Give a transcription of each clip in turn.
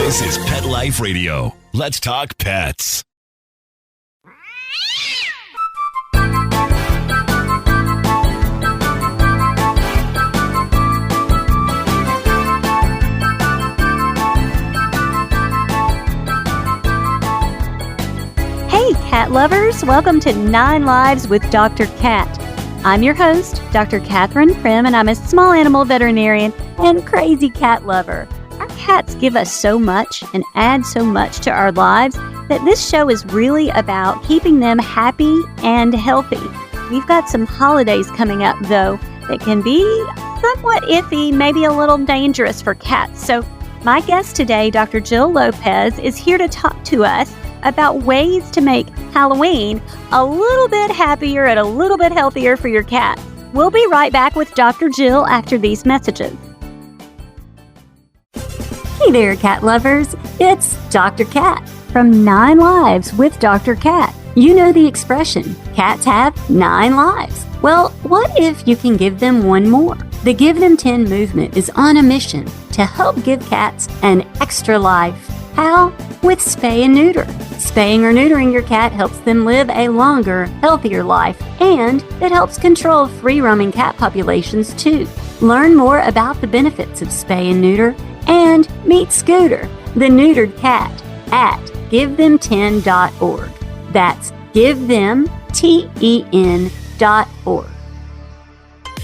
This is Pet Life Radio. Let's talk pets. Hey, cat lovers. Welcome to 9 Lives with Dr. Cat. I'm your host, Dr. Catherine Prim, and I'm a small animal veterinarian and crazy cat lover. Our cats give us so much and add so much to our lives that this show is really about keeping them happy and healthy. We've got some holidays coming up, though, that can be somewhat iffy, maybe a little dangerous for cats. So my guest today, Dr. Jill Lopez, is here to talk to us about ways to make Halloween a little bit happier and a little bit healthier for your cat. We'll be right back with Dr. Jill after these messages. Hey there, cat lovers. It's Dr. Cat from 9 Lives with Dr. Cat. You know the expression, cats have 9 lives. Well, what if you can give them one more? The Give Them 10 movement is on a mission to help give cats an extra life. How? With spay and neuter. Spaying or neutering your cat helps them live a longer, healthier life, and it helps control free-roaming cat populations too. Learn more about the benefits of spay and neuter and meet Scooter, the neutered cat, at GiveThem10.org. That's GiveThem10.org.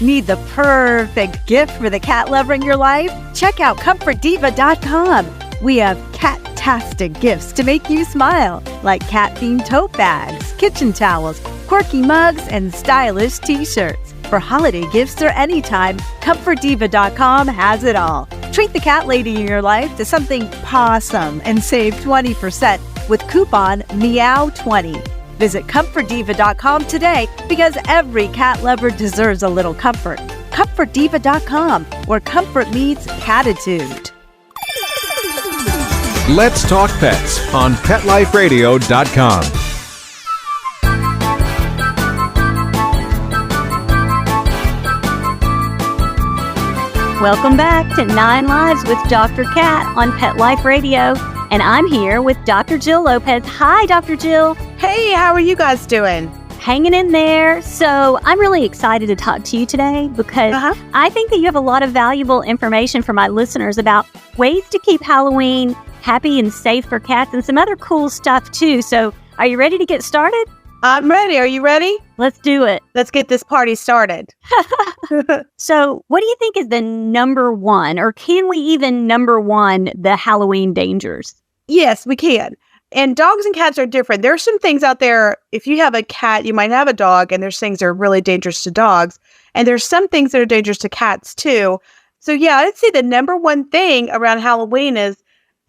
Need the perfect gift for the cat lover in your life? Check out ComfortDiva.com. We have cat-tastic gifts to make you smile, like cat-themed tote bags, kitchen towels, quirky mugs, and stylish t-shirts. For holiday gifts or anytime, ComfortDiva.com has it all. Treat the cat lady in your life to something pawsome and save 20% with coupon MEOW20. Visit ComfortDiva.com today because every cat lover deserves a little comfort. ComfortDiva.com, where comfort meets catitude. Let's Talk Pets on PetLifeRadio.com. Welcome back to 9 Lives with Dr. Cat on Pet Life Radio. And I'm here with Dr. Jill Lopez. Hi, Dr. Jill. Hey, how are you guys doing? Hanging in there. So I'm really excited to talk to you today because I think that you have a lot of valuable information for my listeners about ways to keep Halloween happy and safe for cats and some other cool stuff too. So are you ready to get started? I'm ready. Are you ready? Let's do it. Let's get this party started. So what do you think is the number one, or can we even number one the Halloween dangers? Yes, we can. And dogs and cats are different. There's some things out there. If you have a cat, you might have a dog, and there's things that are really dangerous to dogs. And there's some things that are dangerous to cats too. So yeah, I'd say the number one thing around Halloween is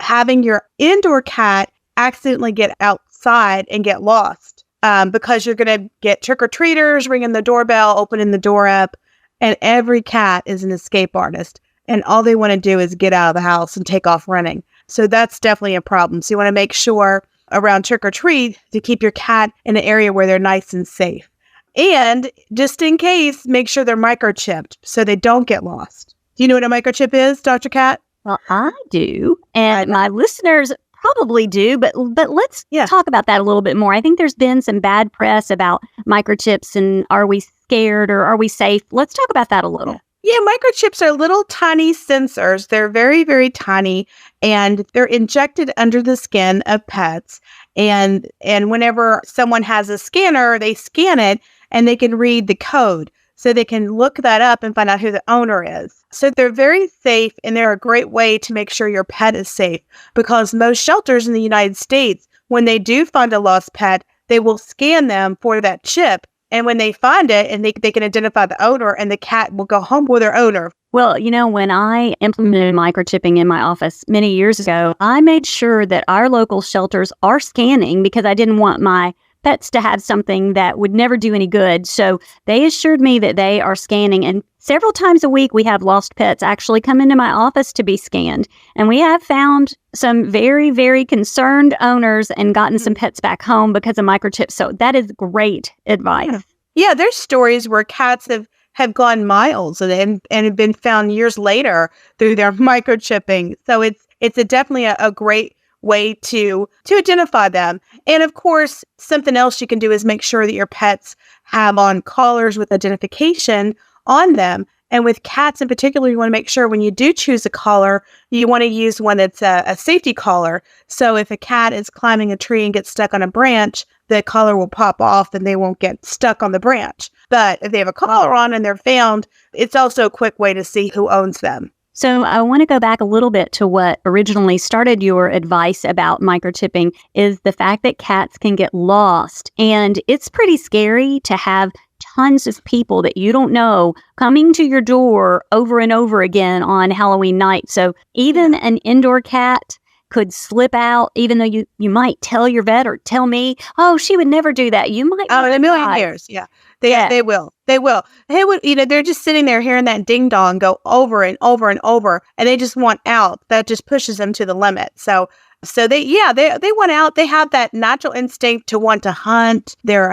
having your indoor cat accidentally get outside and get lost. Because you're going to get trick-or-treaters ringing the doorbell, opening the door up, and every cat is an escape artist. And all they want to do is get out of the house and take off running. So that's definitely a problem. So you want to make sure around trick-or-treat to keep your cat in an area where they're nice and safe. And just in case, make sure they're microchipped so they don't get lost. Do you know what a microchip is, Dr. Cat? Well, I do. And my listeners probably do, but let's talk about that a little bit more. I think there's been some bad press about microchips and are we scared or are we safe? Let's talk about that a little. Yeah, microchips are little tiny sensors. They're very, very tiny, and they're injected under the skin of pets. And whenever someone has a scanner, they scan it and they can read the code. So they can look that up and find out who the owner is. So they're very safe, and they're a great way to make sure your pet is safe, because most shelters in the United States, when they do find a lost pet, they will scan them for that chip. And when they find it, and they can identify the owner, and the cat will go home with their owner. Well, you know, when I implemented microchipping in my office many years ago, I made sure that our local shelters are scanning because I didn't want my pets to have something that would never do any good. So they assured me that they are scanning. And several times a week, we have lost pets actually come into my office to be scanned. And we have found some very, very concerned owners and gotten some pets back home because of microchips. So that is great advice. Yeah, there's stories where cats have gone miles and have been found years later through their microchipping. So it's it's definitely a great way to identify them. And of course, something else you can do is make sure that your pets have on collars with identification on them. And with cats in particular, you want to make sure when you do choose a collar, you want to use one that's a safety collar. So if a cat is climbing a tree and gets stuck on a branch, the collar will pop off and they won't get stuck on the branch. But if they have a collar on and they're found, it's also a quick way to see who owns them. So I want to go back a little bit to what originally started your advice about microchipping is the fact that cats can get lost. And it's pretty scary to have tons of people that you don't know coming to your door over and over again on Halloween night. So even an indoor cat could slip out, even though you might tell your vet or tell me, oh, she would never do that. You might. Oh, in a million years. Yeah. They will. They would, they're just sitting there hearing that ding dong go over and over and over, and they just want out. That just pushes them to the limit. So they want out. They have that natural instinct to want to hunt. They're,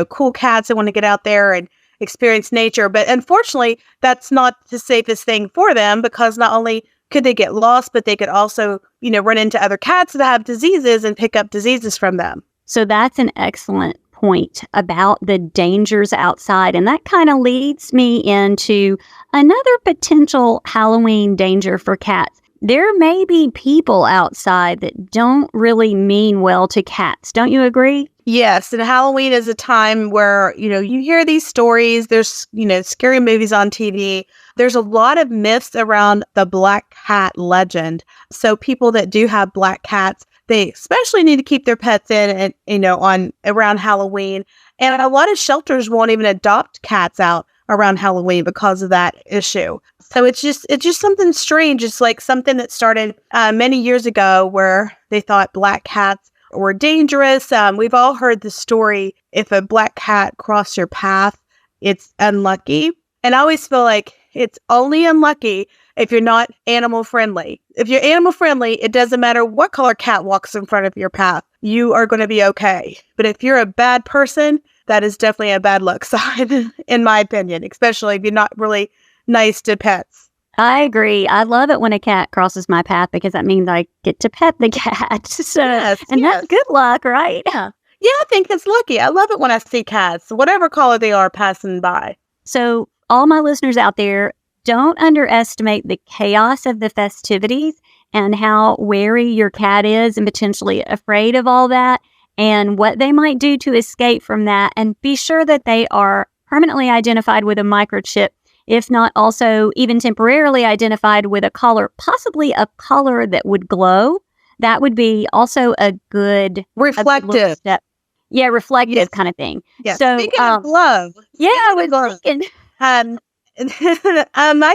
cool cats that want to get out there and experience nature. But unfortunately, that's not the safest thing for them, because not only could they get lost, but they could also, run into other cats that have diseases and pick up diseases from them. So that's an excellent point about the dangers outside. And that kind of leads me into another potential Halloween danger for cats. There may be people outside that don't really mean well to cats. Don't you agree? Yes. And Halloween is a time where, you hear these stories. There's, scary movies on TV. There's a lot of myths around the black cat legend. So people that do have black cats, they especially need to keep their pets in and, on around Halloween. And a lot of shelters won't even adopt cats out around Halloween because of that issue. So it's just something strange. It's like something that started many years ago where they thought black cats were dangerous. We've all heard the story, if a black cat crossed your path, it's unlucky. And I always feel like it's only unlucky if you're not animal friendly. If you're animal friendly, it doesn't matter what color cat walks in front of your path. You are going to be okay. But if you're a bad person, that is definitely a bad luck sign, in my opinion, especially if you're not really nice to pets. I agree. I love it when a cat crosses my path because that means I get to pet the cat. That's good luck, right? Yeah, I think it's lucky. I love it when I see cats, whatever color they are, passing by. So all my listeners out there, don't underestimate the chaos of the festivities and how wary your cat is and potentially afraid of all that and what they might do to escape from that. And be sure that they are permanently identified with a microchip, if not also even temporarily identified with a collar, possibly a collar that would glow. That would be also a good reflective step. Yeah, reflective kind of thing. Yeah. So, speaking of glow. Yeah, I was thinking. I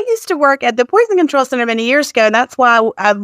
used to work at the Poison Control Center many years ago, and that's why I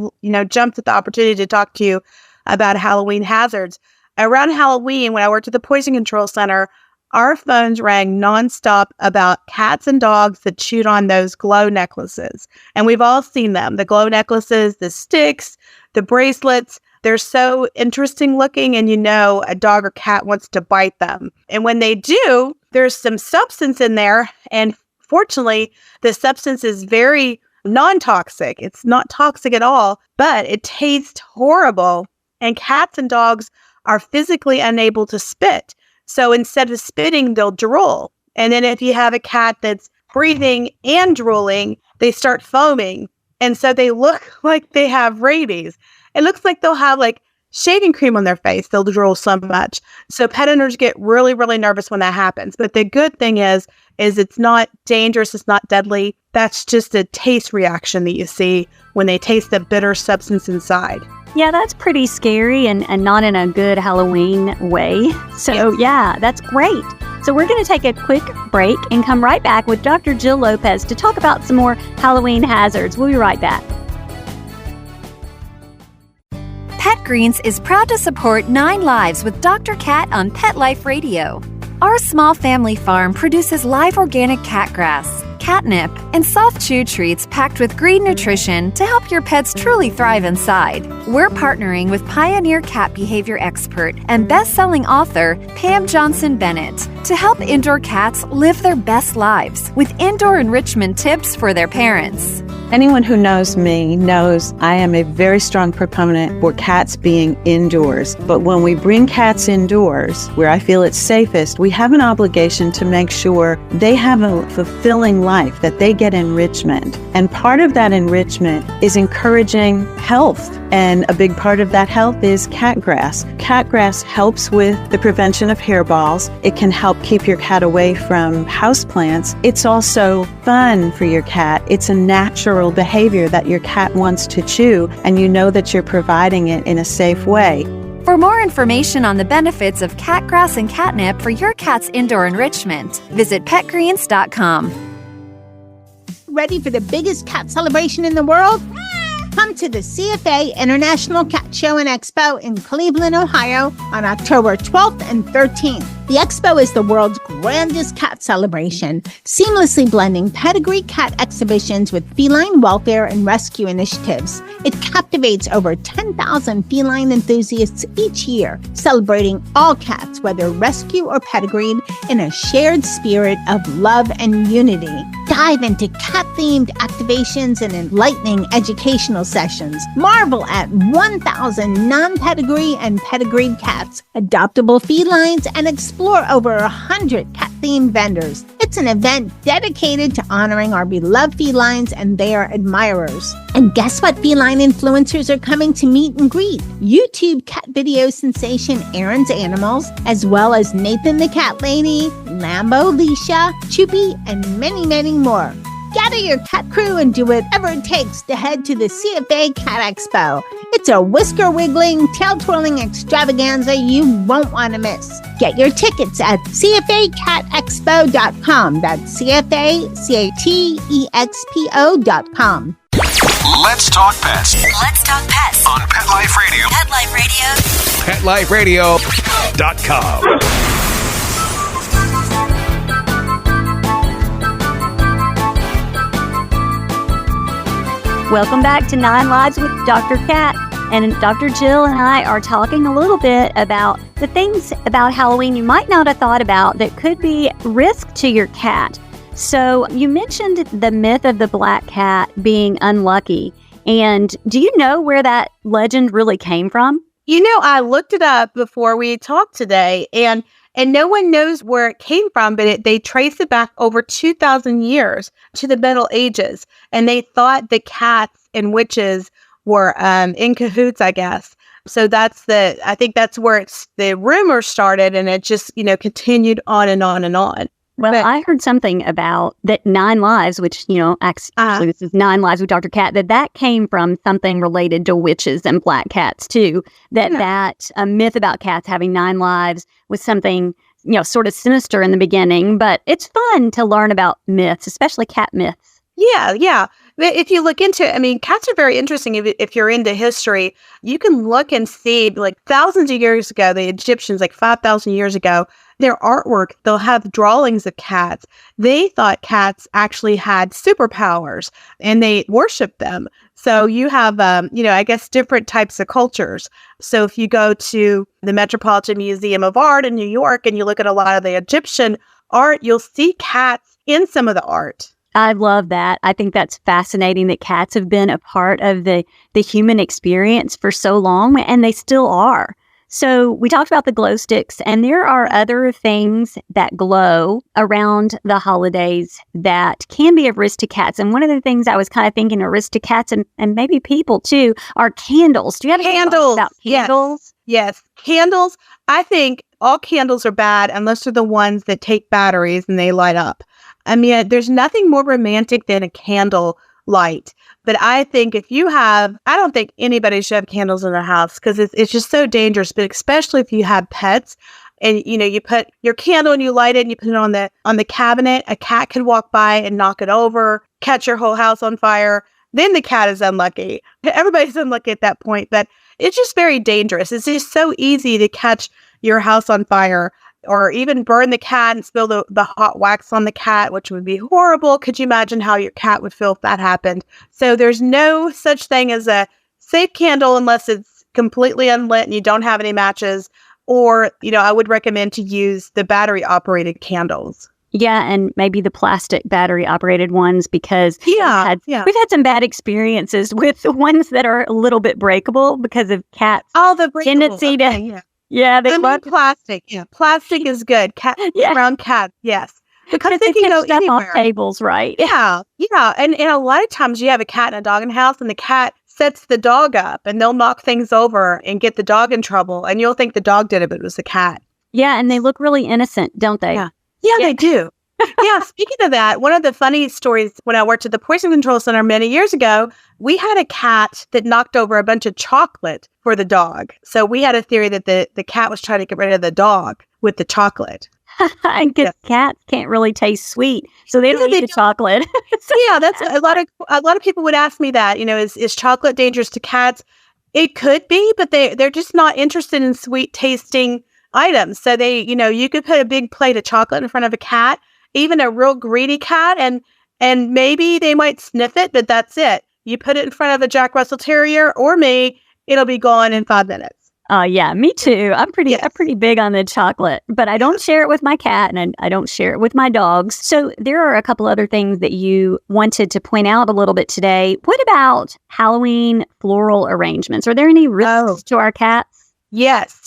jumped at the opportunity to talk to you about Halloween hazards. Around Halloween, when I worked at the Poison Control Center, our phones rang nonstop about cats and dogs that chewed on those glow necklaces. And we've all seen them, the glow necklaces, the sticks, the bracelets. They're so interesting looking, and a dog or cat wants to bite them. And when they do, there's some substance in there, and fortunately, the substance is very non-toxic. It's not toxic at all, but it tastes horrible. And cats and dogs are physically unable to spit. So instead of spitting, they'll drool. And then if you have a cat that's breathing and drooling, they start foaming. And so they look like they have rabies. It looks like they'll have shaving cream on their face. They'll drool so much. So pet owners get really, really nervous when that happens. But the good thing is it's not dangerous. It's not deadly. That's just a taste reaction that you see when they taste the bitter substance inside. Yeah, that's pretty scary and not in a good Halloween way. So yeah, that's great. So we're going to take a quick break and come right back with Dr. Jill Lopez to talk about some more Halloween hazards. We'll be right back. Pet Greens is proud to support 9 Lives with Dr. Cat on Pet Life Radio. Our small family farm produces live organic cat grass, catnip, and soft chew treats packed with green nutrition to help your pets truly thrive inside. We're partnering with pioneer cat behavior expert and best-selling author Pam Johnson-Bennett to help indoor cats live their best lives with indoor enrichment tips for their parents. Anyone who knows me knows I am a very strong proponent for cats being indoors. But when we bring cats indoors, where I feel it's safest, we have an obligation to make sure they have a fulfilling life, that they get enrichment. And part of that enrichment is encouraging health. And a big part of that health is cat grass. Cat grass helps with the prevention of hairballs. It can help keep your cat away from houseplants. It's also fun for your cat. It's a natural behavior that your cat wants to chew, and you know that you're providing it in a safe way. For more information on the benefits of cat grass and catnip for your cat's indoor enrichment, visit petgreens.com. Ready for the biggest cat celebration in the world? Come to the CFA International Cat Show and Expo in Cleveland, Ohio on October 12th and 13th. The expo is the world's grandest cat celebration, seamlessly blending pedigree cat exhibitions with feline welfare and rescue initiatives. It captivates over 10,000 feline enthusiasts each year, celebrating all cats, whether rescue or pedigreed, in a shared spirit of love and unity. Dive into cat-themed activations and enlightening educational sessions. Marvel at 1,000 non-pedigree and pedigreed cats, adoptable felines, and explore over 100 cat-themed vendors. It's an event dedicated to honoring our beloved felines and their admirers. And guess what feline influencers are coming to meet and greet? YouTube cat video sensation Aaron's Animals, as well as Nathan the Cat Lady, Lambo Leisha, Choopy, and many, many more. Gather your cat crew and do whatever it takes to head to the CFA Cat Expo. It's a whisker-wiggling, tail-twirling extravaganza you won't want to miss. Get your tickets at CFACatExpo.com. That's CFACatExpo.com. Let's talk pets Let's talk pets on Pet Life Radio. Pet Life Radio. PetLifeRadio.com. Welcome back to 9 Lives with Dr. Cat. And Dr. Jill and I are talking a little bit about the things about Halloween you might not have thought about that could be risk to your cat. So you mentioned the myth of the black cat being unlucky. And do you know where that legend really came from? You know, I looked it up before we talked today, and no one knows where it came from, but they trace it back over 2,000 years to the Middle Ages. And they thought the cats and witches were in cahoots, I guess. So I think that's where the rumor started, and it just, continued on and on and on. Well, I heard something about that 9 Lives, which, actually this is 9 Lives with Dr. Cat, that came from something related to witches and black cats, too. That a myth about cats having 9 lives was something, sort of sinister in the beginning. But it's fun to learn about myths, especially cat myths. Yeah. If you look into it, cats are very interesting. If you're into history, you can look and see, like thousands of years ago, the Egyptians, like 5,000 years ago, their artwork, they'll have drawings of cats. They thought cats actually had superpowers, and they worshiped them. So you have, I guess, different types of cultures. So if you go to the Metropolitan Museum of Art in New York and you look at a lot of the Egyptian art, you'll see cats in some of the art. I love that. I think that's fascinating that cats have been a part of the human experience for so long, and they still are. So we talked about the glow sticks, and there are other things that glow around the holidays that can be of risk to cats. And one of the things I was kind of thinking of risk to cats and maybe people too are candles. Do you have candles about candles? Yes. Candles. I think all candles are bad unless they're the ones that take batteries and they light up. There's nothing more romantic than a candle light. But I think I don't think anybody should have candles in their house because it's just so dangerous. But especially if you have pets and, you put your candle and you light it and you put it on the cabinet, a cat could walk by and knock it over, catch your whole house on fire. Then the cat is unlucky. Everybody's unlucky at that point. But it's just very dangerous. It's just so easy to catch your house on fire, or even burn the cat and spill the hot wax on the cat, which would be horrible. Could you imagine how your cat would feel if that happened? So there's no such thing as a safe candle unless it's completely unlit and you don't have any matches. Or, I would recommend to use the battery-operated candles. Yeah, and maybe the plastic battery operated ones because we've had some bad experiences with the ones that are a little bit breakable because of cats' the breakable. tendency to. Yeah, they love plastic. Yeah, plastic is good. Around cats, yes, because they can go stuff anywhere. Off tables, right? Yeah. And a lot of times you have a cat and a dog in the house, and the cat sets the dog up, and they'll knock things over and get the dog in trouble, and you'll think the dog did it, but it was the cat. Yeah, and they look really innocent, don't they? Yeah, they do. Yeah, speaking of that, one of the funny stories when I worked at the Poison Control Center many years ago, we had a cat that knocked over a bunch of chocolate for the dog. So we had a theory that the cat was trying to get rid of the dog with the chocolate. Because cats can't really taste sweet, so they don't eat the chocolate. Yeah, that's a lot of people would ask me that. Is chocolate dangerous to cats? It could be, but they're just not interested in sweet tasting items. So you could put a big plate of chocolate in front of a cat, even a real greedy cat, and maybe they might sniff it, but that's it. You put it in front of a Jack Russell Terrier or me, it'll be gone in 5 minutes. Yeah, me too. I'm pretty big on the chocolate, but I don't share it with my cat and I don't share it with my dogs. So there are a couple other things that you wanted to point out a little bit today. What about Halloween floral arrangements? Are there any risks to our cats? Yes.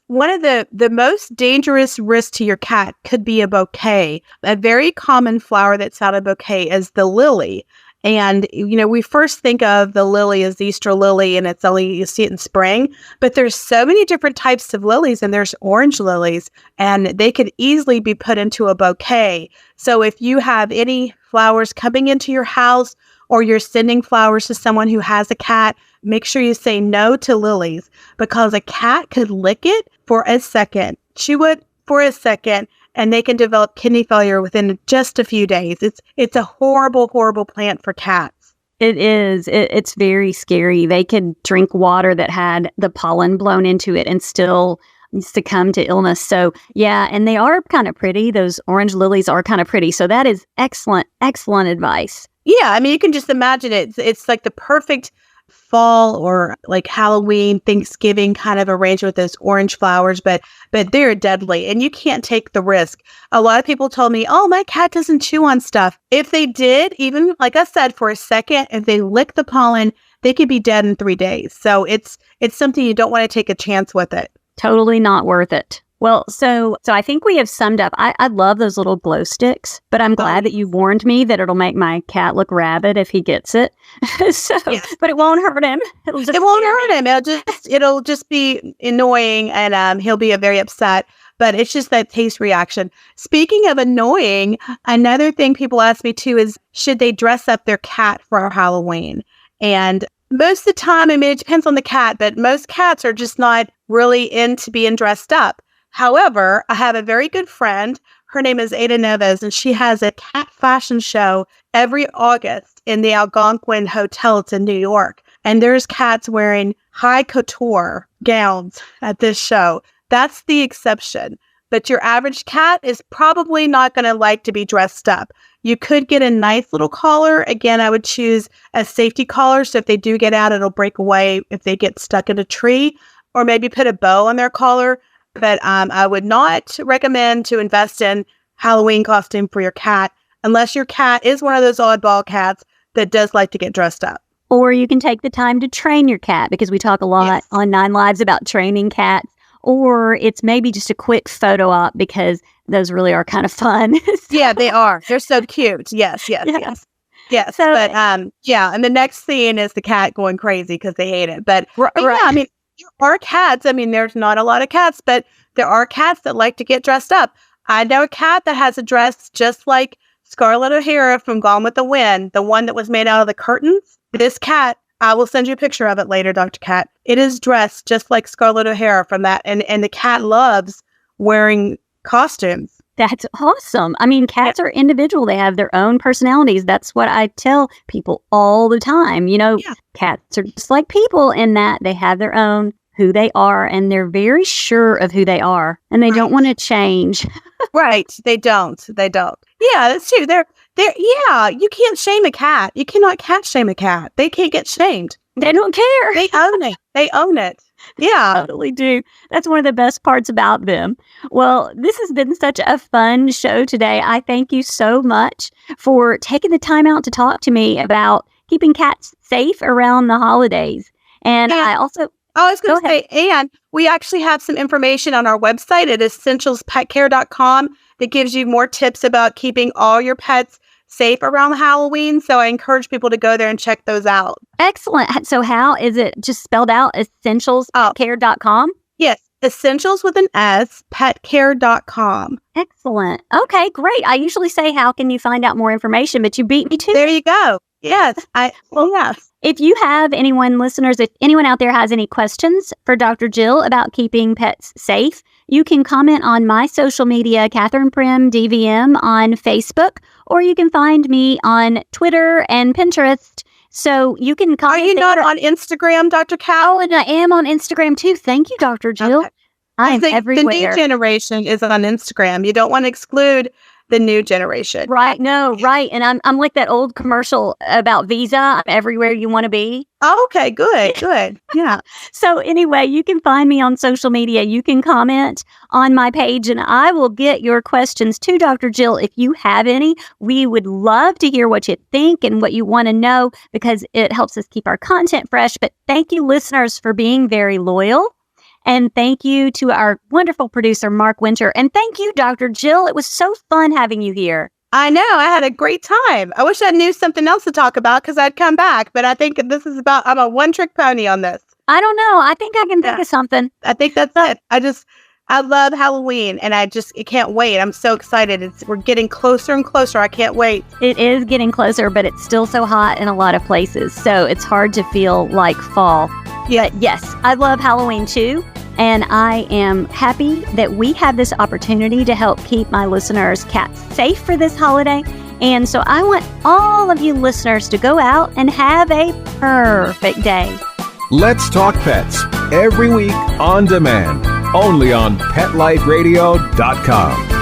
One of the most dangerous risks to your cat could be a bouquet. A very common flower that's out of bouquet is the lily. And, we first think of the lily as the Easter lily, and it's only, you see it in spring. But there's so many different types of lilies, and there's orange lilies, and they could easily be put into a bouquet. So if you have any flowers coming into your house, or you're sending flowers to someone who has a cat, make sure you say no to lilies, because a cat could lick it for a second, chew it for a second, and they can develop kidney failure within just a few days. It's a horrible, horrible plant for cats. It is. It's very scary. They could drink water that had the pollen blown into it and still succumb to illness. So, yeah, and they are kind of pretty. Those orange lilies are kind of pretty. So that is excellent, excellent advice. Yeah, I mean, you can just imagine it. It's like the perfect fall or like Halloween, Thanksgiving kind of arrangement with those orange flowers, but they're deadly and you can't take the risk. A lot of people told me, oh, my cat doesn't chew on stuff. If they did, even like I said, for a second, if they lick the pollen, they could be dead in 3 days. So it's something you don't want to take a chance with it. Totally not worth it. Well, so I think we have summed up. I love those little glow sticks, but I'm glad that you warned me that it'll make my cat look rabid if he gets it. But it won't hurt him. It won't hurt him. It'll just be annoying, and he'll be very upset. But it's just that taste reaction. Speaking of annoying, another thing people ask me too is, should they dress up their cat for Halloween? And most of the time, I mean, it depends on the cat, but most cats are just not really into being dressed up. However, I have a very good friend. Her name is Ada Neves, and she has a cat fashion show every August in the Algonquin Hotel. It's in New York. And there's cats wearing high couture gowns at this show. That's the exception. But your average cat is probably not going to like to be dressed up. You could get a nice little collar. Again, I would choose a safety collar. So if they do get out, it'll break away if they get stuck in a tree. Or maybe put a bow on their collar. But I would not recommend to invest in Halloween costume for your cat unless your cat is one of those oddball cats that does like to get dressed up. Or you can take the time to train your cat, because we talk a lot on 9 Lives about training cats. Or it's maybe just a quick photo op, because those really are kind of fun. Yeah, they are. They're so cute. Yes. So, but and the next scene is the cat going crazy because they hate it. But yeah, I mean, there are cats. I mean, there's not a lot of cats, but there are cats that like to get dressed up. I know a cat that has a dress just like Scarlett O'Hara from Gone with the Wind, the one that was made out of the curtains. This cat, I will send you a picture of it later, Dr. Cat. It is dressed just like Scarlett O'Hara from that. And the cat loves wearing costumes. That's awesome. I mean, cats are individual. They have their own personalities. That's what I tell people all the time. Cats are just like people in that they have their own who they are, and they're very sure of who they are, and they don't want to change. Right. They don't. Yeah, that's true. You can't shame a cat. You cannot cat shame a cat. They can't get shamed. They don't care. They own it. Yeah. Totally do. That's one of the best parts about them. Well, this has been such a fun show today. I thank you so much for taking the time out to talk to me about keeping cats safe around the holidays. And I also... I was going to say, and we actually have some information on our website at essentialspetcare.com that gives you more tips about keeping all your pets safe around Halloween. So I encourage people to go there and check those out. Excellent. So how is it just spelled out? Essentialspetcare.com? Yes. Essentials with an S, petcare.com. Excellent. Okay, great. I usually say, how can you find out more information? But you beat me to There you go. Yes. Yes. If you have if anyone out there has any questions for Dr. Jill about keeping pets safe, you can comment on my social media, Catherine Prim DVM on Facebook, or you can find me on Twitter and Pinterest. So you can comment. Are you not on Instagram, Dr. Cat? Oh, and I am on Instagram too. Thank you, Dr. Jill. Okay. I'm everywhere. The new generation is on Instagram. You don't want to exclude the new generation. Right. No, right. And I'm like that old commercial about Visa. I'm everywhere you want to be. Oh, okay. Good. Good. Yeah. So anyway, you can find me on social media. You can comment on my page and I will get your questions to Dr. Jill. If you have any, we would love to hear what you think and what you want to know because it helps us keep our content fresh. But thank you, listeners, for being very loyal. And thank you to our wonderful producer, Mark Winter. And thank you, Dr. Jill. It was so fun having you here. I know. I had a great time. I wish I knew something else to talk about because I'd come back. But I think I'm a one-trick pony on this. I don't know. I think I can think of something. I think that's it. I love Halloween and I can't wait. I'm so excited. We're getting closer and closer. I can't wait. It is getting closer, but it's still so hot in a lot of places. So it's hard to feel like fall. Yeah. But yes, I love Halloween too. And I am happy that we have this opportunity to help keep my listeners' cats safe for this holiday. And so I want all of you listeners to go out and have a perfect day. Let's Talk Pets, every week on demand, only on PetLifeRadio.com.